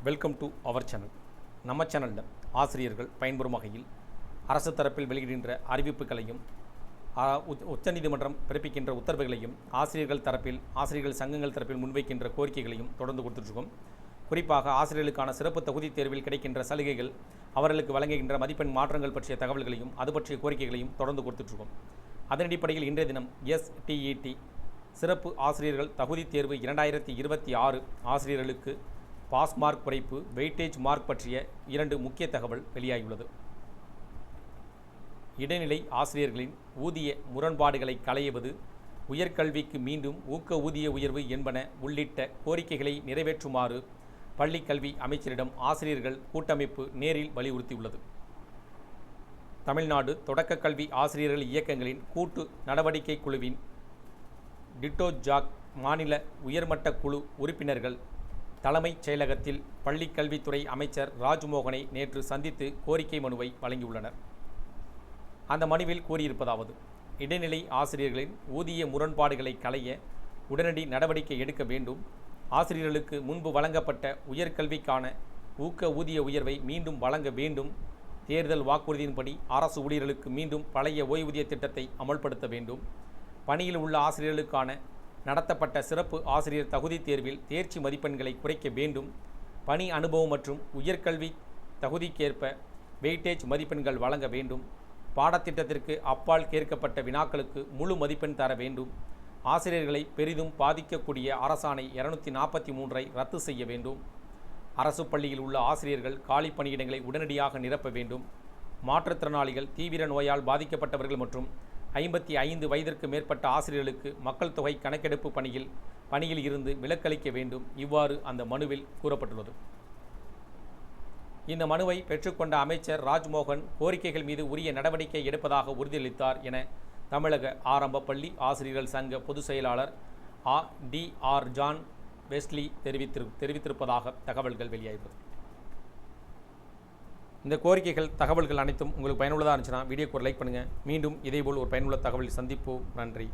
Welcome to our channel. நம்ம சேனலில் ஆசிரியர்கள் பயன்பெறும் வகையில் அரசு தரப்பில் வெளியிடுகின்ற அறிவிப்புகளையும் உச்சநீதிமன்றம் பிறப்பிக்கின்ற உத்தரவுகளையும் ஆசிரியர்கள் தரப்பில் ஆசிரியர்கள் சங்கங்கள் தரப்பில் முன்வைக்கின்ற கோரிக்கைகளையும் தொடர்ந்து கொடுத்துட்ருக்கோம். குறிப்பாக ஆசிரியர்களுக்கான சிறப்பு தகுதி தேர்வில் கிடைக்கின்ற சலுகைகள், அவர்களுக்கு வழங்குகின்ற மதிப்பெண் மாற்றங்கள் பற்றிய தகவல்களையும் அது பற்றிய கோரிக்கைகளையும் தொடர்ந்து கொடுத்துட்ருக்கோம். அதன் அடிப்படையில் இன்றைய தினம் STET சிறப்பு ஆசிரியர்கள் தகுதி தேர்வு 2026 ஆசிரியர்களுக்கு பாஸ் மார்க் குறைப்பு, வெயிட்டேஜ் மார்க் பற்றிய 2 முக்கிய தகவல் வெளியாகியுள்ளது. இடைநிலை ஆசிரியர்களின் ஊதிய முரண்பாடுகளை களைவது, உயர்கல்விக்கு மீண்டும் ஊக்க ஊதிய உயர்வு என்பன உள்ளிட்ட கோரிக்கைகளை நிறைவேற்றுமாறு பள்ளி கல்வி அமைச்சரிடம் ஆசிரியர்கள் கூட்டமைப்பு நேரில் வலியுறுத்தியுள்ளது. தமிழ்நாடு தொடக்க கல்வி ஆசிரியர்கள் இயக்கங்களின் கூட்டு நடவடிக்கை குழுவின் டிட்டோஜாக் மாநில உயர்மட்ட குழு உறுப்பினர்கள் தலைமைச் செயலகத்தில் பள்ளிக் கல்வித்துறை அமைச்சர் ராஜ்மோகனை நேற்று சந்தித்து கோரிக்கை மனுவை வழங்கியுள்ளனர். அந்த மனுவில் கூறியிருப்பதாவது: இடைநிலை ஆசிரியர்களின் ஊதிய முரண்பாடுகளை களைய உடனடி நடவடிக்கை எடுக்க வேண்டும். ஆசிரியர்களுக்கு முன்பு வழங்கப்பட்ட உயர்கல்விக்கான ஊக்க ஊதிய உயர்வை மீண்டும் வழங்க வேண்டும். தேர்தல் வாக்குறுதியின்படி அரசு ஊழியர்களுக்கு மீண்டும் பழைய ஓய்வூதிய திட்டத்தை அமல்படுத்த வேண்டும். பணியில் உள்ள ஆசிரியர்களுக்கான நடத்தப்பட்ட சிறப்பு ஆசிரியர் தகுதி தேர்வில் தேர்ச்சி மதிப்பெண்களை குறைக்க வேண்டும். பணி அனுபவம் மற்றும் உயர்கல்வி தகுதிக்கேற்ப வெயிட்டேஜ் மதிப்பெண்கள் வழங்க வேண்டும். பாடத்திட்டத்திற்கு அப்பால் கேட்கப்பட்ட வினாக்களுக்கு முழு மதிப்பெண் தர வேண்டும். ஆசிரியர்களை பெரிதும் பாதிக்கக்கூடிய அரசாணை 243 ரத்து செய்ய வேண்டும். அரசு பள்ளியில் உள்ள ஆசிரியர்கள் காலி பணியிடங்களை உடனடியாக நிரப்ப வேண்டும். மாற்றுத்திறனாளிகள், தீவிர நோயால் பாதிக்கப்பட்டவர்கள் மற்றும் 55 வயதிற்கு மேற்பட்ட ஆசிரியர்களுக்கு மக்கள் தொகை கணக்கெடுப்பு பணியில் இருந்து விலக்களிக்க வேண்டும். இவ்வாறு அந்த மனுவில் கூறப்பட்டுள்ளது. இந்த மனுவை பெற்றுக்கொண்ட அமைச்சர் ராஜ்மோகன் கோரிக்கைகள் மீது உரிய நடவடிக்கை எடுப்பதாக உறுதியளித்தார் என தமிழக ஆரம்ப பள்ளி ஆசிரியர்கள் சங்க பொதுச் செயலாளர் DR ஜான் வெஸ்லி தெரிவித்திருப்பதாக தகவல்கள் வெளியாகிறது. இந்த கோரிக்கைகள், தகவல்கள் அனைத்தும் உங்களுக்கு பயனுள்ளதாக இருந்துச்சுன்னா வீடியோக்கு ஒரு லைக் பண்ணுங்கள். மீண்டும் இதேபோல் ஒரு பயனுள்ள தகவலில் சந்திப்போம். நன்றி.